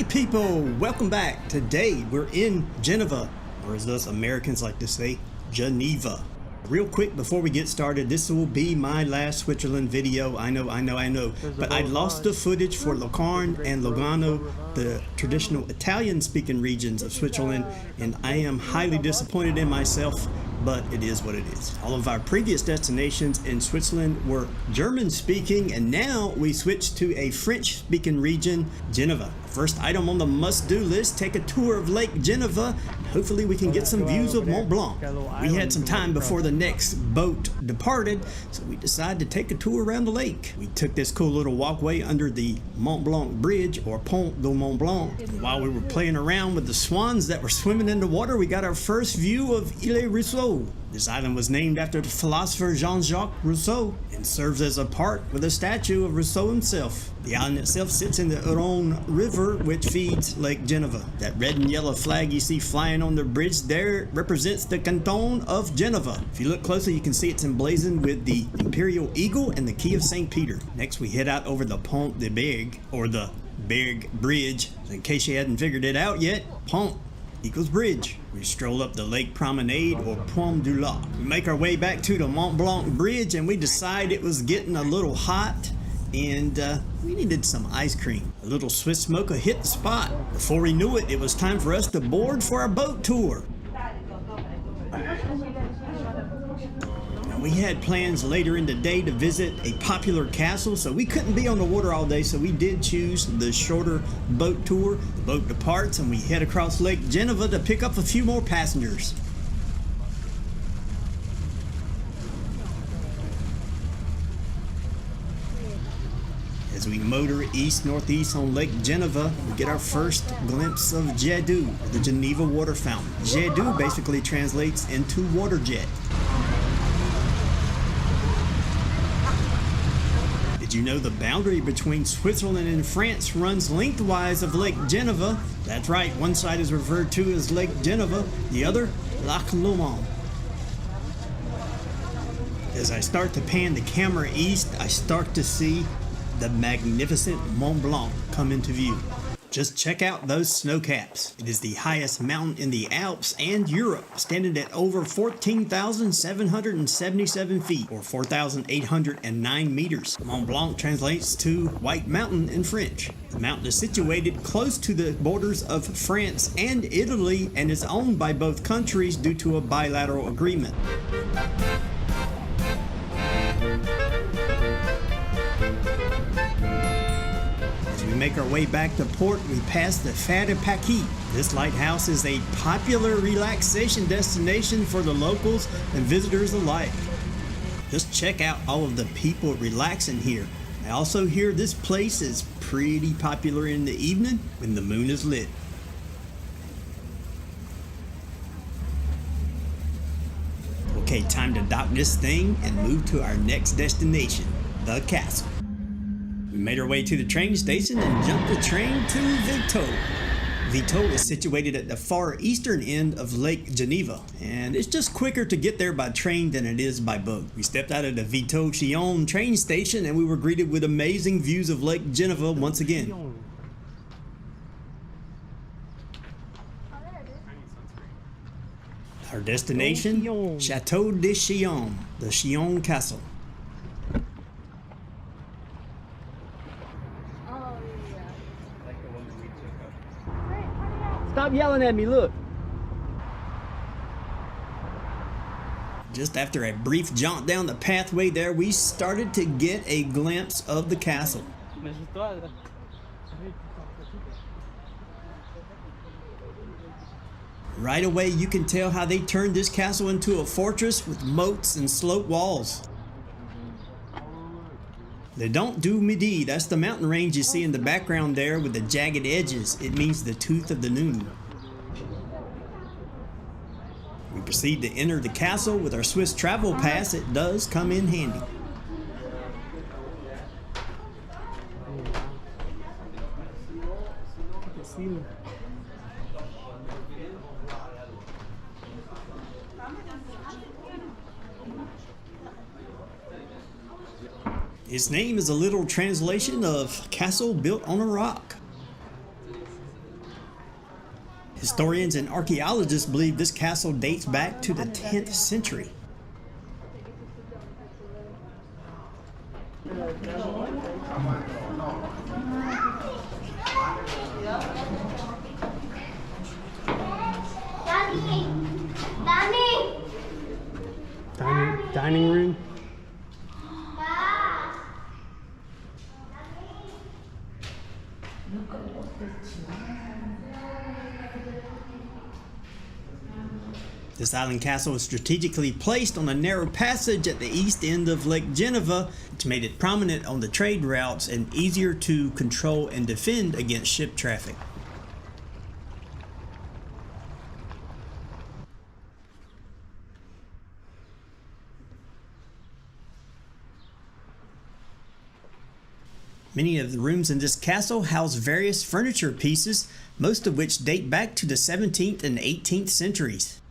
people, welcome back. Today we're in Geneva, or as us Americans like to say, Geneva. Real quick before we get started, this will be my last Switzerland video. I know, but I lost the footage for Locarno and Lugano, the traditional Italian-speaking regions of Switzerland, and I am highly disappointed in myself, but it is what it is. All of our previous destinations in Switzerland were German-speaking, and now we switched to a French-speaking region, Geneva. First item on the must-do list, take a tour of Lake Geneva. Hopefully we can get some views of Mont Blanc. We had some time before the next boat departed, so we decided to take a tour around the lake. We took this cool little walkway under the Mont Blanc Bridge, or Pont de Mont Blanc. And while we were playing around with the swans that were swimming in the water, we got our first view of Île Rousseau. This island was named after the philosopher Jean-Jacques Rousseau and serves as a park with a statue of Rousseau himself. The island itself sits in the Rhône River, which feeds Lake Geneva. That red and yellow flag you see flying on the bridge there represents the canton of Geneva. If you look closely, you can see it's emblazoned with the Imperial Eagle and the Key of St. Peter. Next, we head out over the Pont de Berg, or the Berg Bridge. In case you hadn't figured it out yet, Pont equals bridge. We stroll up the lake promenade, or Pont du Lac. We make our way back to the Mont Blanc Bridge, and we decide it was getting a little hot and we needed some ice cream. A little Swiss mocha hit the spot. Before we knew it, it was time for us to board for our boat tour. Now, we had plans later in the day to visit a popular castle, so we couldn't be on the water all day, so we did choose the shorter boat tour. The boat departs and we head across Lake Geneva to pick up a few more passengers. As we motor east-northeast on Lake Geneva, we get our first glimpse of Jet d'eau, the Geneva water fountain. Jet d'eau basically translates into water jet. Did you know the boundary between Switzerland and France runs lengthwise of Lake Geneva? That's right, one side is referred to as Lake Geneva, the other, Lac Léman. As I start to pan the camera east, I start to see the magnificent Mont Blanc come into view. Just check out those snow caps. It is the highest mountain in the Alps and Europe, standing at over 14,777 feet, or 4,809 meters. Mont Blanc translates to White Mountain in French. The mountain is situated close to the borders of France and Italy and is owned by both countries due to a bilateral agreement. Make our way back to port, we pass the Phare de Paquis. This lighthouse is a popular relaxation destination for the locals and visitors alike. Just check out all of the people relaxing here. I also hear this place is pretty popular in the evening when the moon is lit. Okay, time to dock this thing and move to our next destination, the castle. We made our way to the train station and jumped the train to Vito. Vito is situated at the far eastern end of Lake Geneva, and it's just quicker to get there by train than it is by boat. We stepped out of the Vito Chillon train station and we were greeted with amazing views of Lake Geneva once again. Our destination, Chateau de Chillon, the Chillon Castle. Stop yelling at me, look. Just after a brief jaunt down the pathway there, we started to get a glimpse of the castle. Right away, you can tell how they turned this castle into a fortress with moats and slope walls. Le Dent du Midi, that's the mountain range you see in the background there with the jagged edges. It means the tooth of the noon. We proceed to enter the castle with our Swiss travel pass. It does come in handy. Its name is a literal translation of castle built on a rock. Historians and archaeologists believe this castle dates back to the 10th century. Dining room. This island castle is strategically placed on a narrow passage at the east end of Lake Geneva, which made it prominent on the trade routes and easier to control and defend against ship traffic. Many of the rooms in this castle house various furniture pieces, most of which date back to the 17th and 18th centuries.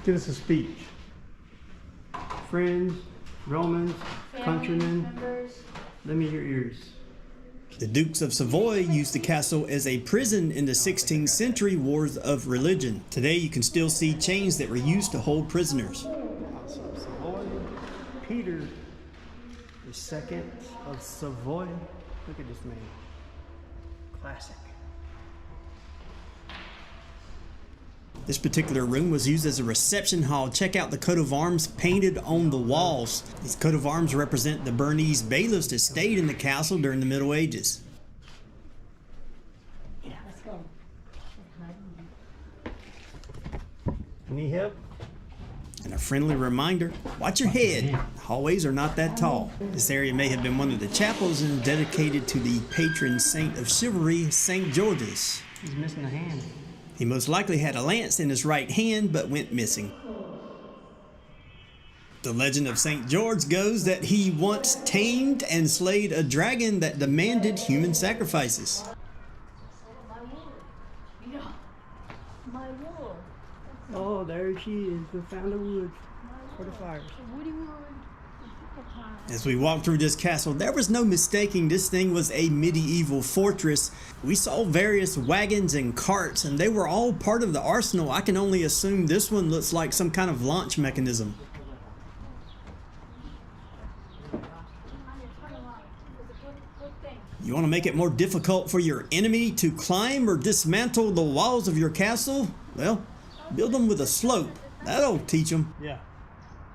Give us a speech. Friends, Romans, countrymen, lend me your ears. The Dukes of Savoy used the castle as a prison in the 16th century wars of religion. Today you can still see chains that were used to hold prisoners. House of Savoy, Peter II of Savoy. Look at this man. Classic. This particular room was used as a reception hall. Check out the coat of arms painted on the walls. These coat of arms represent the Bernese bailiffs that stayed in the castle during the Middle Ages. Yeah, let's go. Need help? And a friendly reminder, watch your head. The hallways are not that tall. This area may have been one of the chapels and dedicated to the patron saint of chivalry, St. George's. He's missing a hand. He most likely had a lance in his right hand, but went missing. The legend of St. George goes that he once tamed and slayed a dragon that demanded human sacrifices. Oh, there she is. We found the wood for the fires. As we walked through this castle, there was no mistaking this thing was a medieval fortress. We saw various wagons and carts, and they were all part of the arsenal. I can only assume this one looks like some kind of launch mechanism. You want to make it more difficult for your enemy to climb or dismantle the walls of your castle? Well, build them with a slope. That'll teach them. Yeah.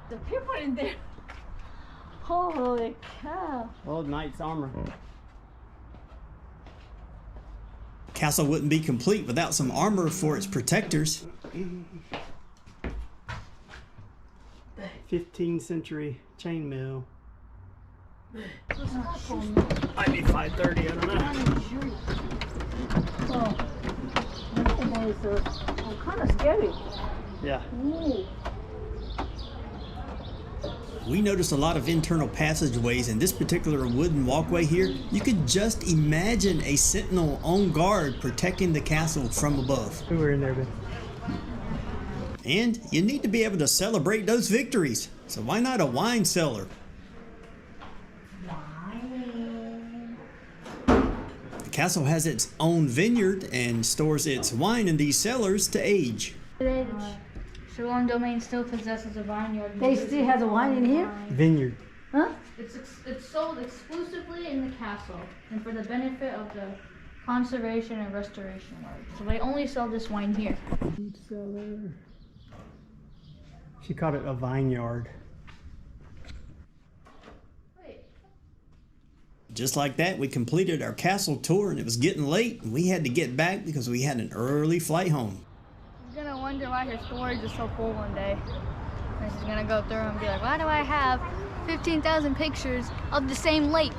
The people in there. Holy cow. Old knight's armor. Castle wouldn't be complete without some armor for its protectors. 15th century chainmail. Might be 530, I don't know. Oh, kind of scary. Yeah. Ooh. We noticed a lot of internal passageways in this particular wooden walkway here. You could just imagine a sentinel on guard protecting the castle from above. Who were in there, Ben? And you need to be able to celebrate those victories. So why not a wine cellar? The castle has its own vineyard and stores its wine in these cellars to age. Shalom Domain still possesses a vineyard. They still have the wine in here? Vineyard. Huh? It's sold exclusively in the castle and for the benefit of the conservation and restoration work. So they only sell this wine here. Cellar. She called it a vineyard. Just like that, we completed our castle tour and it was getting late and we had to get back because we had an early flight home. She's gonna wonder why her storage is so full one day. And she's gonna go through and be like, why do I have 15,000 pictures of the same lake?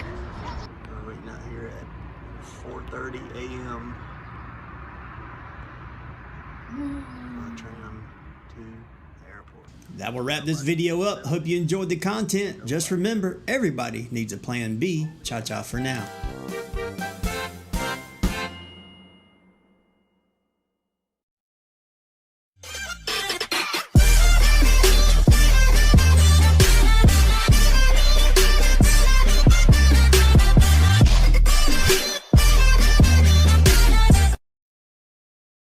We're waiting out here at 4:30 a.m. Tram to the airport. That will wrap this video up. Hope you enjoyed the content. Just remember, everybody needs a plan B. Cha-cha for now.